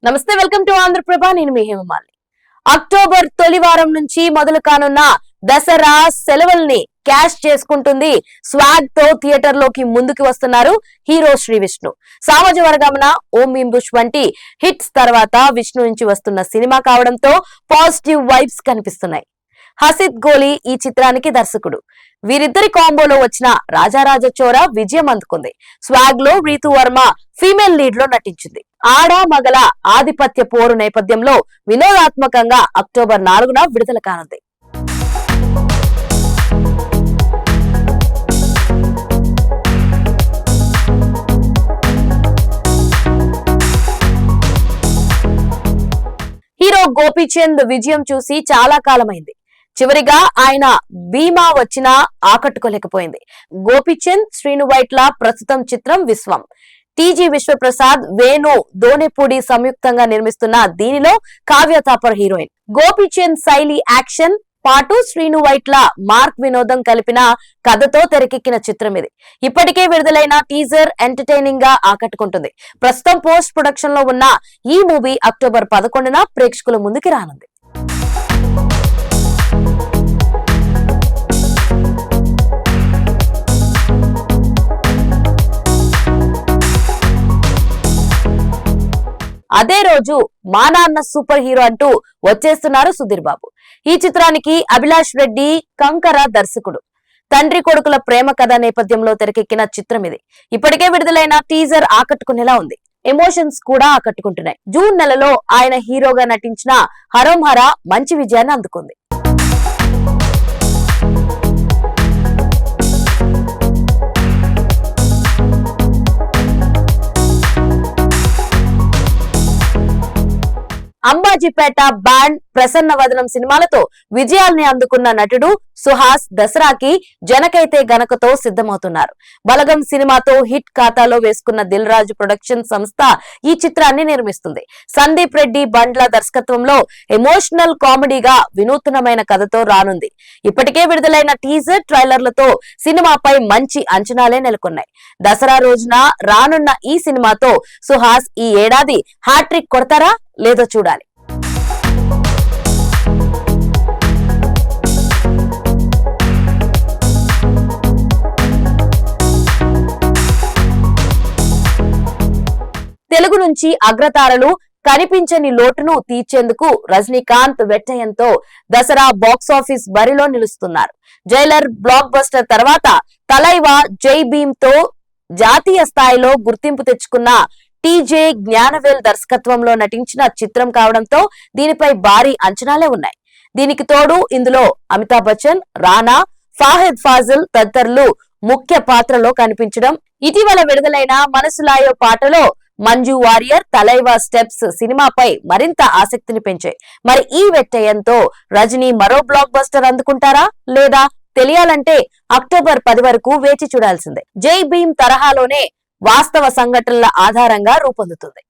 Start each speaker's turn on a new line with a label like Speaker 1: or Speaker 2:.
Speaker 1: నమస్తే, welcome to Andhraprabha. నేను మీ Hema Malini. October తొలి వారం నుంచి మొదలు కానున్న దసరా సెలవుల్ని క్యాష్ చేసుకుంటుంది. స్వాగ్ తో థియేటర్ లోకి ముందుకు వస్తున్నారు హీరో శ్రీ విష్ణు. సామాజ వర్గమన, ఓం ఇంబుష్ వంటి హిట్స్ తర్వాత విష్ణు నుంచి వస్తున్న సినిమా కావడంతో పాజిటివ్ వైబ్స్ కనిపిస్తున్నాయి. హసిద్ గోలీ ఈ చిత్రానికి దర్శకుడు. వీరిద్దరి కాంబోలో వచ్చిన రాజారాజ చోర విజయం అందుకుంది. స్వాగ్ లో రీతు వర్మ ఫీమేల్ లీడ్ లో నటించింది. ఆడా మగల ఆధిపత్య పోరు నేపథ్యంలో వినోదాత్మకంగా అక్టోబర్ 4న విడుదల కానుంది. హీరో గోపీచంద్ విజయం చూసి చాలా కాలమైంది. చివరిగా ఆయన భీమా వచ్చినా ఆకట్టుకోలేకపోయింది. గోపీచంద్, శ్రీను వైట్ల ప్రస్తుతం చిత్రం విశ్వం. టీజీ విశ్వప్రసాద్, వేణు దోనెపూడి సంయుక్తంగా నిర్మిస్తున్న దీనిలో కావ్య థాపర్ హీరోయిన్. గోపీచంద్ శైలి యాక్షన్ పాటు శ్రీను వైట్ల మార్క్ వినోదం కలిపిన కథతో తెరకెక్కిన చిత్రం ఇది. ఇప్పటికే విడుదలైన టీజర్ ఎంటర్టైనింగ్ గా ఆకట్టుకుంటుంది. ప్రస్తుతం పోస్ట్ ప్రొడక్షన్ లో ఉన్న ఈ మూవీ అక్టోబర్ 11న ప్రేక్షకుల ముందుకి రానుంది. అదే రోజు మా నాన్న సూపర్ హీరో అంటూ వచ్చేస్తున్నారు సుధీర్ బాబు. ఈ చిత్రానికి అభిలాష్ రెడ్డి కంకర దర్శకుడు. తండ్రి కొడుకుల ప్రేమ కథ నేపథ్యంలో తెరకెక్కిన చిత్రం ఇది. ఇప్పటికే విడుదలైన టీజర్ ఆకట్టుకునేలా ఉంది. ఎమోషన్స్ కూడా ఆకట్టుకుంటున్నాయి. జూన్ నెలలో ఆయన హీరోగా నటించిన హరోం హర మంచి విజయాన్ని అందుకుంది. అంబాజీపేట బ్యాండ్, ప్రసన్న వదనం సినిమాలతో విజయాల్ని అందుకున్న నటుడు సుహాస్ దసరాకి జనకైతే గనకతో సిద్ధమవుతున్నారు. బలగం సినిమాతో హిట్ ఖాతాలో వేసుకున్న దిల్ రాజు ప్రొడక్షన్ సంస్థ ఈ చిత్రాన్ని నిర్మిస్తుంది. సందీప్ రెడ్డి బండ్ల దర్శకత్వంలో ఎమోషనల్ కామెడీగా వినూత్నమైన కథతో రానుంది. ఇప్పటికే విడుదలైన టీజర్, ట్రైలర్లతో సినిమాపై మంచి అంచనాలే నెలకొన్నాయి. దసరా రోజున రానున్న ఈ సినిమాతో సుహాస్ ఈ ఏడాది హ్యాట్రిక్ కొడతారా లేదో చూడాలి. తెలుగు నుంచి అగ్రతారలు కనిపించని లోటును తీర్చేందుకు రజనీకాంత్ వెట్టయంతో దసరా బాక్సాఫీస్ బరిలో నిలుస్తున్నారు. జైలర్ బ్లాక్ బస్టర్ తర్వాత తలైవా, జై భీమ్ తో జాతీయ స్థాయిలో గుర్తింపు తెచ్చుకున్న టీజే జ్ఞానవేల్ దర్శకత్వంలో నటించిన చిత్రం కావడంతో దీనిపై భారీ అంచనాలే ఉన్నాయి. దీనికి తోడు ఇందులో అమితాబ్ బచ్చన్, రానా, ఫాహిద్ ఫాజిల్ తదితరులు ముఖ్య పాత్రలో కనిపించడం, ఇటీవల విడుదలైన మనసులాయో పాటలో మంజు వారియర్, తలైవా స్టెప్స్ సినిమాపై మరింత ఆసక్తిని పెంచాయి. మరి ఈ వెట్టయంతో రజనీ మరో బ్లాక్ బస్టర్ అందుకుంటారా లేదా తెలియాలంటే అక్టోబర్ 10 వరకు వేచి చూడాల్సిందే. జై భీమ్ తరహాలోనే వాస్తవ సంఘటనల ఆధారంగా రూపొందుతుంది.